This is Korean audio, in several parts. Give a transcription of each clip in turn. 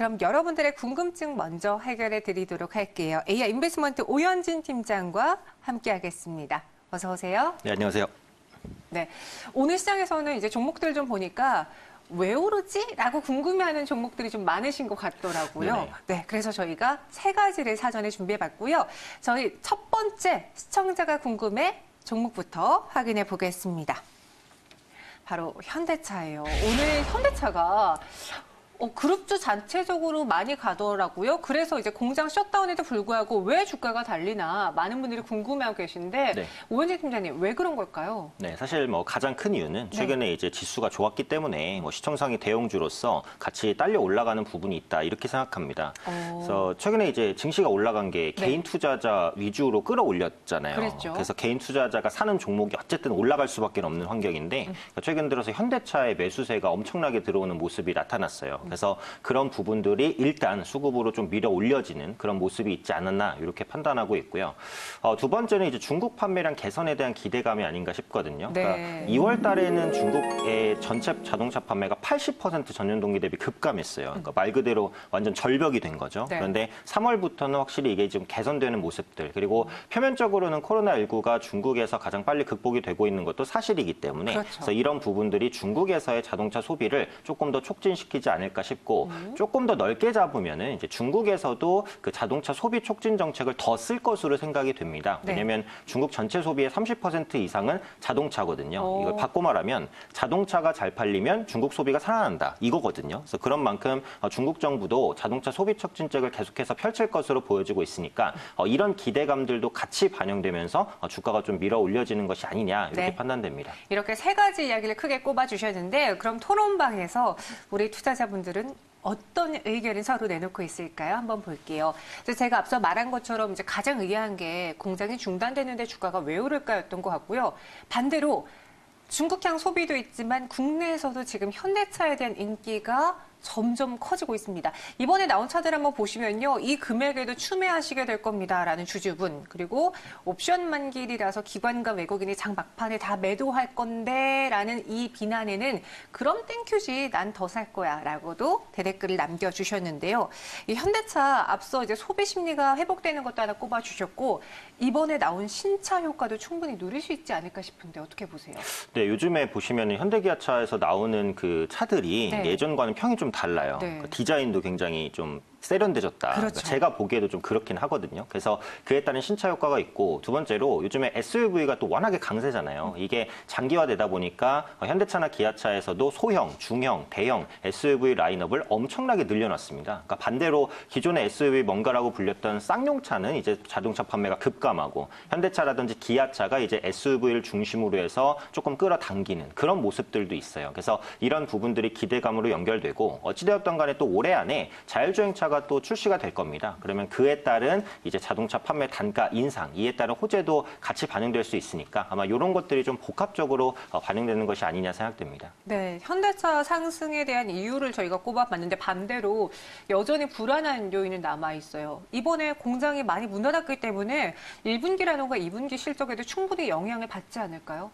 그럼 여러분들의 궁금증 먼저 해결해 드리도록 할게요. AI 인베스트먼트 오현진 팀장과 함께하겠습니다. 어서 오세요. 네, 안녕하세요. 네, 오늘 시장에서는 이제 종목들 좀 보니까 왜 오르지? 라고 궁금해하는 종목들이 좀 많으신 것 같더라고요. 네네. 네, 그래서 저희가 세 가지를 사전에 준비해봤고요. 저희 첫 번째 시청자가 궁금해 종목부터 확인해 보겠습니다. 바로 현대차예요. 오늘 현대차가 그룹주 전체적으로 많이 가더라고요. 그래서 이제 공장 셧다운에도 불구하고 왜 주가가 달리나 많은 분들이 궁금해하고 계신데 네. 오현진 팀장님 왜 그런 걸까요? 네, 사실 가장 큰 이유는 최근에 이제 지수가 좋았기 때문에 시총상위 대형주로서 같이 딸려 올라가는 부분이 있다 이렇게 생각합니다. 그래서 최근에 이제 증시가 올라간 게 개인 투자자 위주로 끌어올렸잖아요. 그랬죠. 그래서 개인 투자자가 사는 종목이 어쨌든 올라갈 수밖에 없는 환경인데 최근 들어서 현대차의 매수세가 엄청나게 들어오는 모습이 나타났어요. 그래서 그런 부분들이 일단 수급으로 좀 밀어 올려지는 그런 모습이 있지 않았나 이렇게 판단하고 있고요. 두 번째는 이제 중국 판매량 개선에 대한 기대감이 아닌가 싶거든요. 네. 그러니까 2월 달에는 중국의 전체 자동차 판매가 80% 전년 동기 대비 급감했어요. 그러니까 말 그대로 완전 절벽이 된 거죠. 네. 그런데 3월부터는 확실히 이게 좀 개선되는 모습들 그리고 표면적으로는 코로나19가 중국에서 가장 빨리 극복이 되고 있는 것도 사실이기 때문에 그렇죠. 그래서 이런 부분들이 중국에서의 자동차 소비를 조금 더 촉진시키지 않을까 싶고 조금 더 넓게 잡으면은 이제 중국에서도 그 자동차 소비 촉진 정책을 더 쓸 것으로 생각이 됩니다. 네. 왜냐하면 중국 전체 소비의 30% 이상은 자동차거든요. 이걸 바꿔 말하면 자동차가 잘 팔리면 중국 소비가 살아난다 이거거든요. 그래서 그런 만큼 중국 정부도 자동차 소비 촉진책을 계속해서 펼칠 것으로 보여지고 있으니까 이런 기대감들도 같이 반영되면서 주가가 좀 밀어 올려지는 것이 아니냐 이렇게 네. 판단됩니다. 이렇게 세 가지 이야기를 크게 꼽아주셨는데 그럼 토론방에서 우리 투자자분들은 어떤 의견을 서로 내놓고 있을까요? 한번 볼게요. 제가 앞서 말한 것처럼 이제 가장 의아한 게 공장이 중단되는데 주가가 왜 오를까였던 것 같고요. 반대로 중국향 소비도 있지만 국내에서도 지금 현대차에 대한 인기가 점점 커지고 있습니다. 이번에 나온 차들 한번 보시면요. 이 금액에도 추매하시게 될 겁니다라는 주주분. 그리고 옵션 만기이라서 기관과 외국인이 장 막판에 다 매도할 건데 라는 이 비난에는 그럼 땡큐지 난 더 살 거야 라고도 대댓글을 남겨주셨는데요. 이 현대차 앞서 이제 소비 심리가 회복되는 것도 하나 꼽아주셨고 이번에 나온 신차 효과도 충분히 누릴 수 있지 않을까 싶은데 어떻게 보세요? 네, 요즘에 보시면 현대기아차에서 나오는 그 차들이 네. 예전과는 평이 좀 달라요. 네. 그 디자인도 굉장히 좀 세련되졌다. 그렇죠. 그러니까 제가 보기에도 좀 그렇긴 하거든요. 그래서 그에 따른 신차 효과가 있고 두 번째로 요즘에 SUV가 또 워낙에 강세잖아요. 이게 장기화되다 보니까 현대차나 기아차에서도 소형, 중형, 대형 SUV 라인업을 엄청나게 늘려놨습니다. 그러니까 반대로 기존의 SUV 뭔가라고 불렸던 쌍용차는 이제 자동차 판매가 급감하고 현대차라든지 기아차가 이제 SUV를 중심으로 해서 조금 끌어당기는 그런 모습들도 있어요. 그래서 이런 부분들이 기대감으로 연결되고 어찌되었던 간에 또 올해 안에 자율주행차 가 또 출시가 될 겁니다. 그러면 그에 따른 이제 자동차 판매 단가 인상, 이에 따른 호재도 같이 반영될 수 있으니까 아마 이런 것들이 좀 복합적으로 반영되는 것이 아니냐 생각됩니다. 네, 현대차 상승에 대한 이유를 저희가 꼽아봤는데 반대로 여전히 불안한 요인은 남아 있어요. 이번에 공장이 많이 문 닫았기 때문에 1분기라던가 2분기 실적에도 충분히 영향을 받지 않을까요?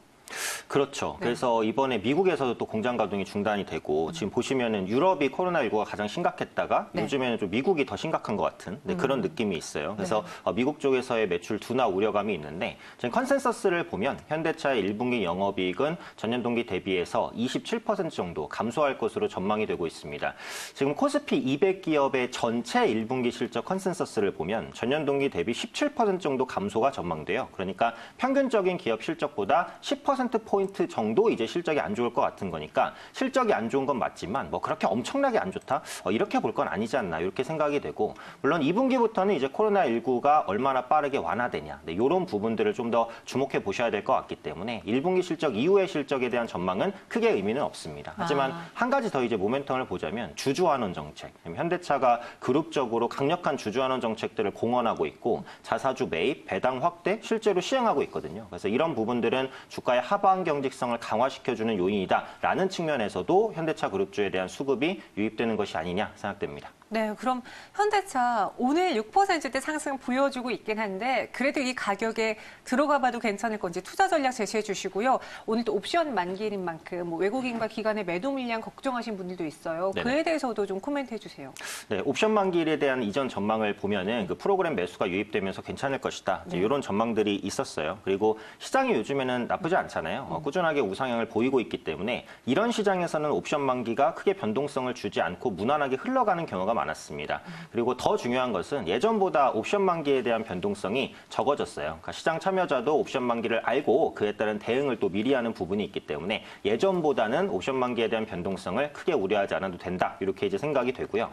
그렇죠. 네. 그래서 이번에 미국에서도 또 공장 가동이 중단이 되고 지금 보시면은 유럽이 코로나19가 가장 심각했다가 네. 요즘에는 좀 미국이 더 심각한 것 같은 그런 느낌이 있어요. 그래서 미국 쪽에서의 매출 둔화 우려감이 있는데 지금 컨센서스를 보면 현대차의 1분기 영업이익은 전년 동기 대비해서 27% 정도 감소할 것으로 전망이 되고 있습니다. 지금 코스피 200기업의 전체 1분기 실적 컨센서스를 보면 전년 동기 대비 17% 정도 감소가 전망돼요. 그러니까 평균적인 기업 실적보다 10%포인트 정도 이제 실적이 안 좋을 것 같은 거니까 실적이 안 좋은 건 맞지만 뭐 그렇게 엄청나게 안 좋다? 이렇게 볼 건 아니지 않나 이렇게 생각이 되고 물론 2분기부터는 이제 코로나19가 얼마나 빠르게 완화되냐 이런 부분들을 좀 더 주목해 보셔야 될 것 같기 때문에 1분기 실적 이후의 실적에 대한 전망은 크게 의미는 없습니다. 하지만 한 가지 더 이제 모멘텀을 보자면 주주환원 정책. 현대차가 그룹적으로 강력한 주주환원 정책들을 공언하고 있고 자사주 매입, 배당 확대 실제로 시행하고 있거든요. 그래서 이런 부분들은 주가의 하방 경직성을 강화시켜주는 요인이다라는 측면에서도 현대차 그룹주에 대한 수급이 유입되는 것이 아니냐 생각됩니다. 네, 그럼 현대차 오늘 6%대 상승 보여주고 있긴 한데 그래도 이 가격에 들어가 봐도 괜찮을 건지 투자 전략 제시해 주시고요. 오늘 또 옵션 만기일인 만큼 뭐 외국인과 기관의 매도 물량 걱정하신 분들도 있어요. 네네. 그에 대해서도 좀 코멘트 해주세요. 네, 옵션 만기일에 대한 이전 전망을 보면은 그 프로그램 매수가 유입되면서 괜찮을 것이다. 이제 이런 전망들이 있었어요. 그리고 시장이 요즘에는 나쁘지 않잖아요. 꾸준하게 우상향을 보이고 있기 때문에 이런 시장에서는 옵션 만기가 크게 변동성을 주지 않고 무난하게 흘러가는 경우가 많았습니다. 그리고 더 중요한 것은 예전보다 옵션 만기에 대한 변동성이 적어졌어요. 그러니까 시장 참여자도 옵션 만기를 알고 그에 따른 대응을 또 미리 하는 부분이 있기 때문에 예전보다는 옵션 만기에 대한 변동성을 크게 우려하지 않아도 된다. 이렇게 이제 생각이 되고요.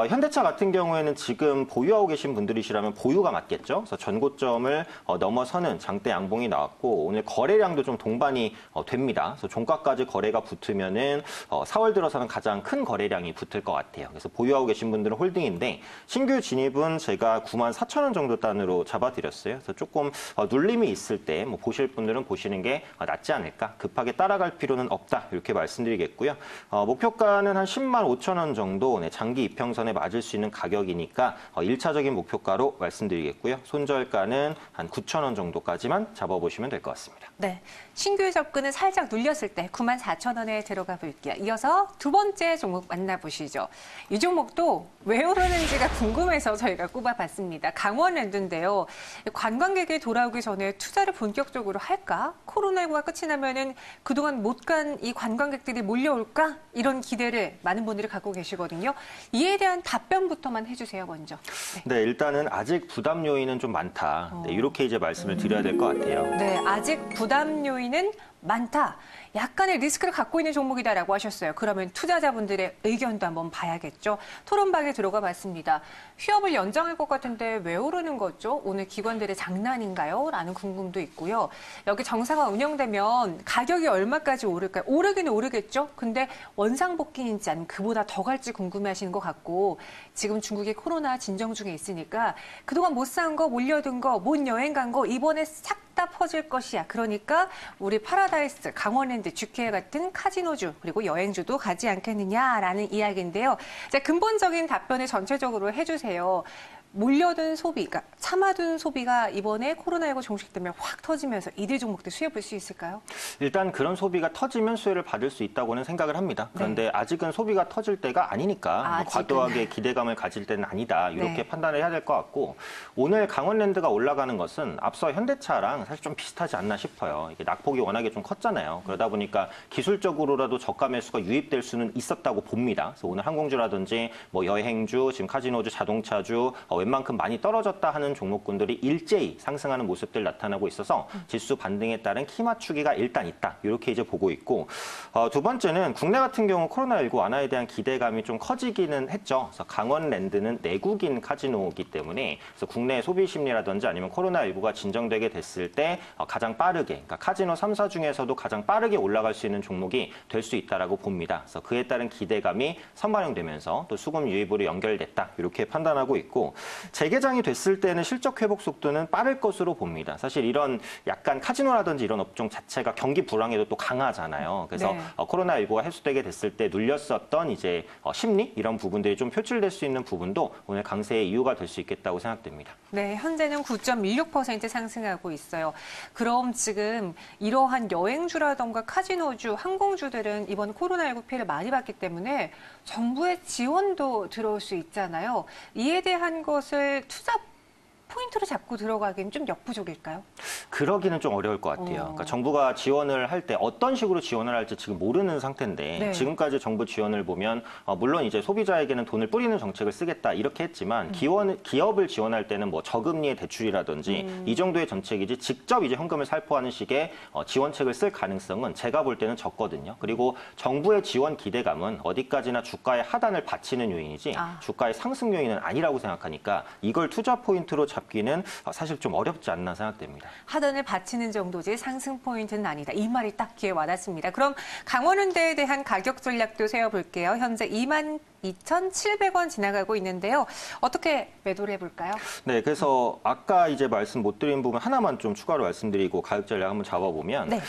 현대차 같은 경우에는 지금 보유하고 계신 분들이시라면 보유가 맞겠죠. 그래서 전고점을 넘어서는 장대 양봉이 나왔고 오늘 거래량도 좀 동반이 됩니다. 그래서 종가까지 거래가 붙으면은 4월 들어서는 가장 큰 거래량이 붙을 것 같아요. 그래서 보유하고 계신 분들은 홀딩인데 신규 진입은 제가 94,000원 정도 단으로 잡아드렸어요. 그래서 조금 눌림이 있을 때 뭐 보실 분들은 보시는 게 낫지 않을까. 급하게 따라갈 필요는 없다. 이렇게 말씀드리겠고요. 목표가는 한 105,000원 정도 장기 이평선에 맞을 수 있는 가격이니까 1차적인 목표가로 말씀드리겠고요. 손절가는 한 9,000원 정도까지만 잡아보시면 될 것 같습니다. 네, 신규 접근은 살짝 눌렸을 때 94,000원에 들어가 볼게요. 이어서 두 번째 종목 만나보시죠. 이 종목도 왜 오르는지가 궁금해서 저희가 꼽아봤습니다. 강원랜드인데요. 관광객이 돌아오기 전에 투자를 본격적으로 할까? 코로나19가 끝이 나면은 그동안 못 간 이 관광객들이 몰려올까? 이런 기대를 많은 분들이 갖고 계시거든요. 이에 대한 답변부터만 해주세요, 먼저. 네, 일단은 아직 부담 요인은 좀 많다. 네, 이렇게 이제 말씀을 드려야 될 것 같아요. 네, 아직 부담 요인은 많다. 약간의 리스크를 갖고 있는 종목이다라고 하셨어요. 그러면 투자자분들의 의견도 한번 봐야겠죠. 토론방에 들어가 봤습니다. 휴업을 연장할 것 같은데 왜 오르는 거죠? 오늘 기관들의 장난인가요? 라는 궁금도 있고요. 여기 정상화 운영되면 가격이 얼마까지 오를까요? 오르기는 오르겠죠? 근데 원상복귀인지 아니면 그보다 더 갈지 궁금해하시는 것 같고 지금 중국이 코로나 진정 중에 있으니까 그동안 못 산 거, 몰려든 거, 못 여행 간 거 이번에 싹 다 퍼질 것이야. 그러니까 우리 파라다이스, 강원랜드, 주케 같은 카지노주 그리고 여행주도 가지 않겠느냐라는 이야기인데요. 자, 근본적인 답변을 전체적으로 해주세요. 몰려든 소비, 그러니까 참아둔 소비가 이번에 코로나19 종식되면 확 터지면서 이들 종목들 수혜 볼 수 있을까요? 일단 그런 소비가 터지면 수혜를 받을 수 있다고는 생각을 합니다. 그런데 네. 아직은 소비가 터질 때가 아니니까 아직은. 과도하게 기대감을 가질 때는 아니다. 이렇게 네. 판단을 해야 될 것 같고 오늘 강원랜드가 올라가는 것은 앞서 현대차랑 사실 좀 비슷하지 않나 싶어요. 이게 낙폭이 워낙에 좀 컸잖아요. 그러다 보니까 기술적으로라도 저가 매수가 유입될 수는 있었다고 봅니다. 그래서 오늘 항공주라든지 뭐 여행주, 지금 카지노주, 자동차주 웬만큼 많이 떨어졌다 하는 종목군들이 일제히 상승하는 모습들 나타나고 있어서 지수 반등에 따른 키 맞추기가 일단 있다. 이렇게 이제 보고 있고 두 번째는 국내 같은 경우 코로나19 완화에 대한 기대감이 좀 커지기는 했죠. 그래서 강원랜드는 내국인 카지노이기 때문에 그래서 국내 소비 심리라든지 아니면 코로나19가 진정되게 됐을 때 가장 빠르게 그러니까 카지노 3사 중에서도 가장 빠르게 올라갈 수 있는 종목이 될 수 있다라고 봅니다. 그래서 그에 따른 기대감이 선반영되면서 또 수급 유입으로 연결됐다. 이렇게 판단하고 있고 재개장이 됐을 때는 실적 회복 속도는 빠를 것으로 봅니다. 사실 이런 약간 카지노라든지 이런 업종 자체가 경기 불황에도 또 강하잖아요. 그래서 네. 코로나19가 해소되게 됐을 때 눌렸었던 이제 심리 이런 부분들이 좀 표출될 수 있는 부분도 오늘 강세의 이유가 될 수 있겠다고 생각됩니다. 네, 현재는 9.16% 상승하고 있어요. 그럼 지금 이러한 여행주라던가 카지노주, 항공주들은 이번 코로나19 피해를 많이 받기 때문에 정부의 지원도 들어올 수 있잖아요. 이에 대한 것을 투자 포인트로 잡고 들어가기는 좀 역부족일까요? 그러기는 좀 어려울 것 같아요. 그러니까 정부가 지원을 할 때 어떤 식으로 지원을 할지 지금 모르는 상태인데 네. 지금까지 정부 지원을 보면 물론 이제 소비자에게는 돈을 뿌리는 정책을 쓰겠다 이렇게 했지만 기업을 지원할 때는 뭐 저금리의 대출이라든지 이 정도의 정책이지 직접 이제 현금을 살포하는 식의 지원책을 쓸 가능성은 제가 볼 때는 적거든요. 그리고 정부의 지원 기대감은 어디까지나 주가의 하단을 받치는 요인이지 주가의 상승 요인은 아니라고 생각하니까 이걸 투자 포인트로 잡기는 사실 좀 어렵지 않나 생각됩니다. 하단을 받치는 정도지 상승 포인트는 아니다. 이 말이 딱 귀에 와닿습니다. 그럼 강원랜드에 대한 가격 전략도 세워볼게요. 현재 22,700원 지나가고 있는데요. 어떻게 매도를 해볼까요? 네, 그래서 아까 이제 말씀 못 드린 부분 하나만 좀 추가로 말씀드리고 가격 전략 한번 잡아보면 네.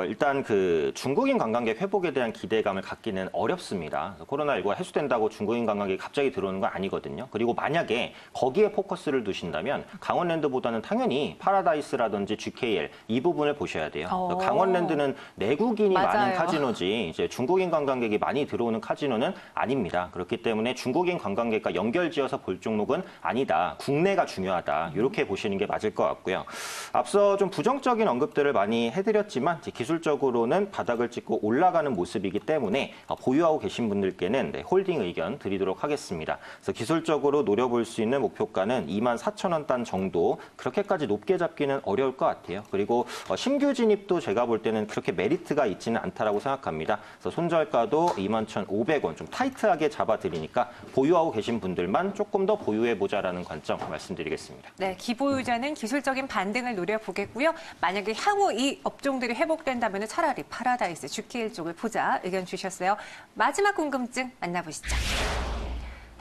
일단 그 중국인 관광객 회복에 대한 기대감을 갖기는 어렵습니다. 코로나19가 해소된다고 중국인 관광객이 갑자기 들어오는 건 아니거든요. 그리고 만약에 거기에 포커스를 두신다면 강원랜드보다는 당연히 파라다이스라든지 GKL 이 부분을 보셔야 돼요. 강원랜드는 내국인이 맞아요. 많은 카지노지 이제 중국인 관광객이 많이 들어오는 카지노는 아닙니다. 그렇기 때문에 중국인 관광객과 연결지어서 볼 종목은 아니다. 국내가 중요하다. 이렇게 보시는 게 맞을 것 같고요. 앞서 좀 부정적인 언급들을 많이 해드렸지만 이제 기술적으로는 바닥을 찍고 올라가는 모습이기 때문에 보유하고 계신 분들께는 홀딩 의견 드리도록 하겠습니다. 그래서 기술적으로 노려볼 수 있는 목표가는 24,000원 단 정도 그렇게까지 높게 잡기는 어려울 것 같아요. 그리고 신규 진입도 제가 볼 때는 그렇게 메리트가 있지는 않다라고 생각합니다. 그래서 손절가도 21,500원 좀 타이트하게 잡아드리니까 보유하고 계신 분들만 조금 더 보유해보자라는 관점 말씀드리겠습니다. 네, 기보유자는 기술적인 반등을 노려보겠고요. 만약에 향후 이 업종들이 회복된다면 차라리 파라다이스, GKL 쪽을 보자 의견 주셨어요. 마지막 궁금증 만나보시죠.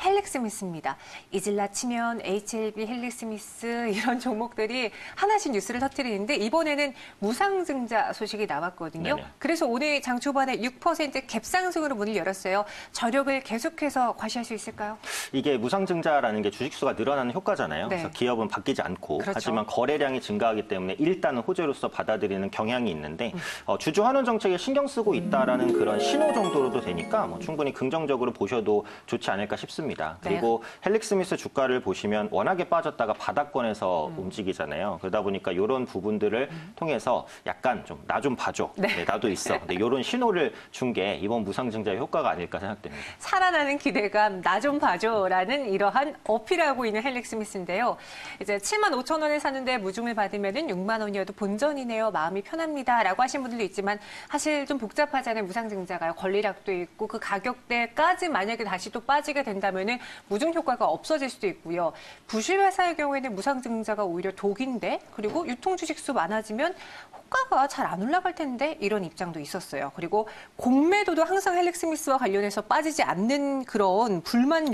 헬릭스미스입니다. 이질라 치면 HLB, 헬릭스미스 이런 종목들이 하나씩 뉴스를 터뜨리는데 이번에는 무상증자 소식이 나왔거든요. 네네. 그래서 오늘 장 초반에 6% 갭상승으로 문을 열었어요. 저력을 계속해서 과시할 수 있을까요? 이게 무상증자라는 게 주식수가 늘어나는 효과잖아요. 네. 그래서 기업은 바뀌지 않고 그렇죠. 하지만 거래량이 증가하기 때문에 일단은 호재로서 받아들이는 경향이 있는데 주주 환원 정책에 신경 쓰고 있다라는 그런 신호 정도로도 되니까 충분히 긍정적으로 보셔도 좋지 않을까 싶습니다. 그리고 헬릭스미스 주가를 보시면 워낙에 빠졌다가 바닥권에서 움직이잖아요. 그러다 보니까 이런 부분들을 통해서 약간 좀 나 좀 봐줘. 네, 나도 있어. 이런 신호를 준 게 이번 무상증자의 효과가 아닐까 생각됩니다. 살아나는 기대감, 나 좀 봐줘라는 이러한 어필하고 있는 헬릭스미스인데요. 이제 75,000원에 사는데 무중을 받으면은 6만 원이어도 본전이네요. 마음이 편합니다라고 하신 분들도 있지만 사실 좀 복잡하잖아요. 무상증자가요. 권리락도 있고 그 가격대까지 만약에 다시 또 빠지게 된다면은 무중 효과가 없어질 수도 있고요. 부실회사의 경우에는 무상증자가 오히려 독인데 그리고 유통주식수 많아지면 호가가 잘 안 올라갈 텐데 이런 입장도 있었어요. 그리고 공매도도 항상 헬릭스미스와 관련해서 빠지지 않는 그런 불만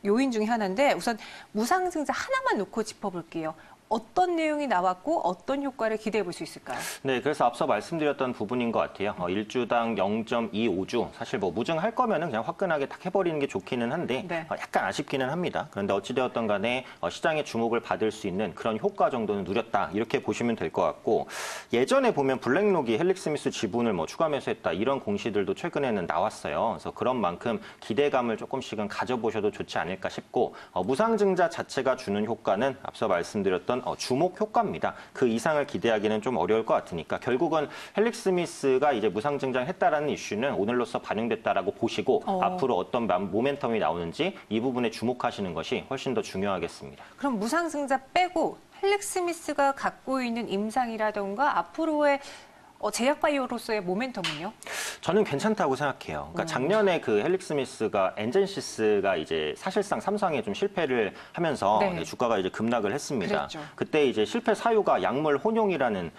요인 중에 하나인데 우선 무상증자 하나만 놓고 짚어볼게요. 어떤 내용이 나왔고 어떤 효과를 기대해 볼 수 있을까요? 네, 그래서 앞서 말씀드렸던 부분인 것 같아요. 1주당 0.25주. 사실 뭐 무증할 거면은 그냥 화끈하게 딱 해버리는 게 좋기는 한데 네. 약간 아쉽기는 합니다. 그런데 어찌되었던 간에 시장의 주목을 받을 수 있는 그런 효과 정도는 누렸다. 이렇게 보시면 될 것 같고 예전에 보면 블랙록이 헬릭스미스 지분을 추가 매수했다. 이런 공시들도 최근에는 나왔어요. 그래서 그런 만큼 기대감을 조금씩은 가져보셔도 좋지 않을까 싶고 무상증자 자체가 주는 효과는 앞서 말씀드렸던 주목 효과입니다. 그 이상을 기대하기는 좀 어려울 것 같으니까 결국은 헬릭스미스가 이제 무상증장했다라는 이슈는 오늘로써 반영됐다라고 보시고 앞으로 어떤 모멘텀이 나오는지 이 부분에 주목하시는 것이 훨씬 더 중요하겠습니다. 그럼 무상증자 빼고 헬릭스미스가 갖고 있는 임상이라던가 앞으로의 제약바이오로서의 모멘텀은요? 저는 괜찮다고 생각해요. 그러니까 작년에 그 헬릭스미스가 엔젠시스가 이제 사실상 삼성에 좀 실패를 하면서 네. 주가가 이제 급락을 했습니다. 그랬죠. 그때 이제 실패 사유가 약물 혼용이라는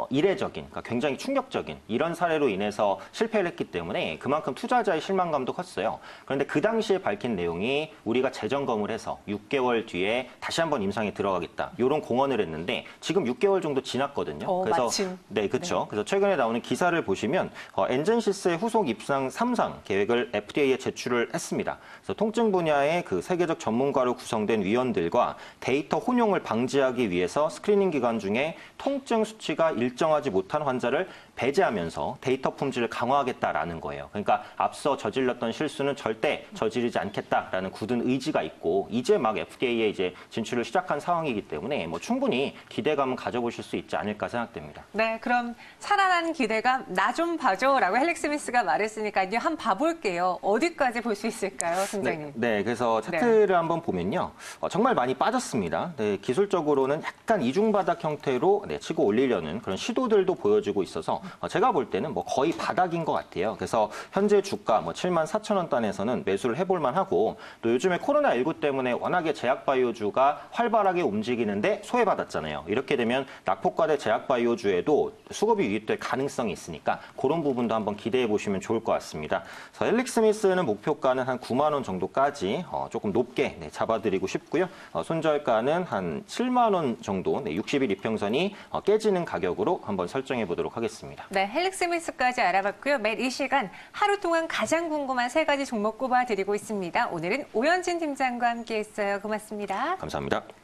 이례적인, 그러니까 굉장히 충격적인 이런 사례로 인해서 실패를 했기 때문에 그만큼 투자자의 실망감도 컸어요. 그런데 그 당시에 밝힌 내용이 우리가 재점검을 해서 6개월 뒤에 다시 한번 임상에 들어가겠다. 이런 공언을 했는데 지금 6개월 정도 지났거든요. 그래서 마침. 네, 그렇죠. 네. 그래서 최근에 나오는 기사를 보시면 엔젠시스의 후속 입상 3상 계획을 FDA에 제출을 했습니다. 그래서 통증 분야의 그 세계적 전문가로 구성된 위원들과 데이터 혼용을 방지하기 위해서 스크리닝 기간 중에 통증 수치가 일정하지 못한 환자를 배제하면서 데이터 품질을 강화하겠다라는 거예요. 그러니까 앞서 저질렀던 실수는 절대 저지르지 않겠다라는 굳은 의지가 있고 이제 막 FDA에 이제 진출을 시작한 상황이기 때문에 충분히 기대감은 가져보실 수 있지 않을까 생각됩니다. 네, 그럼 살아난 기대감 나 좀 봐줘라고 헬릭스미스가 말했으니까 이제 한번 봐볼게요. 어디까지 볼 수 있을까요, 팀장님? 네, 그래서 차트를 한번 보면요. 정말 많이 빠졌습니다. 네, 기술적으로는 약간 이중바닥 형태로 치고 올리려는 그런 시도들도 보여지고 있어서 제가 볼 때는 뭐 거의 바닥인 것 같아요. 그래서 현재 주가 뭐 74,000원 단에서는 매수를 해볼 만하고 또 요즘에 코로나19 때문에 워낙에 제약바이오주가 활발하게 움직이는데 소외받았잖아요. 이렇게 되면 낙폭과대 제약바이오주에도 수급이 유입될 가능성이 있으니까 그런 부분도 한번 기대해 보시면 좋을 것 같습니다. 그래서 헬릭스미스는 목표가는 한 9만 원 정도까지 조금 높게 잡아드리고 싶고요. 손절가는 한 7만 원 정도 60일 이평선이 깨지는 가격으로 한번 설정해 보도록 하겠습니다. 네, 헬릭스미스까지 알아봤고요. 매일 이 시간 하루 동안 가장 궁금한 3가지 종목 꼽아드리고 있습니다. 오늘은 오현진 팀장과 함께했어요. 고맙습니다. 감사합니다.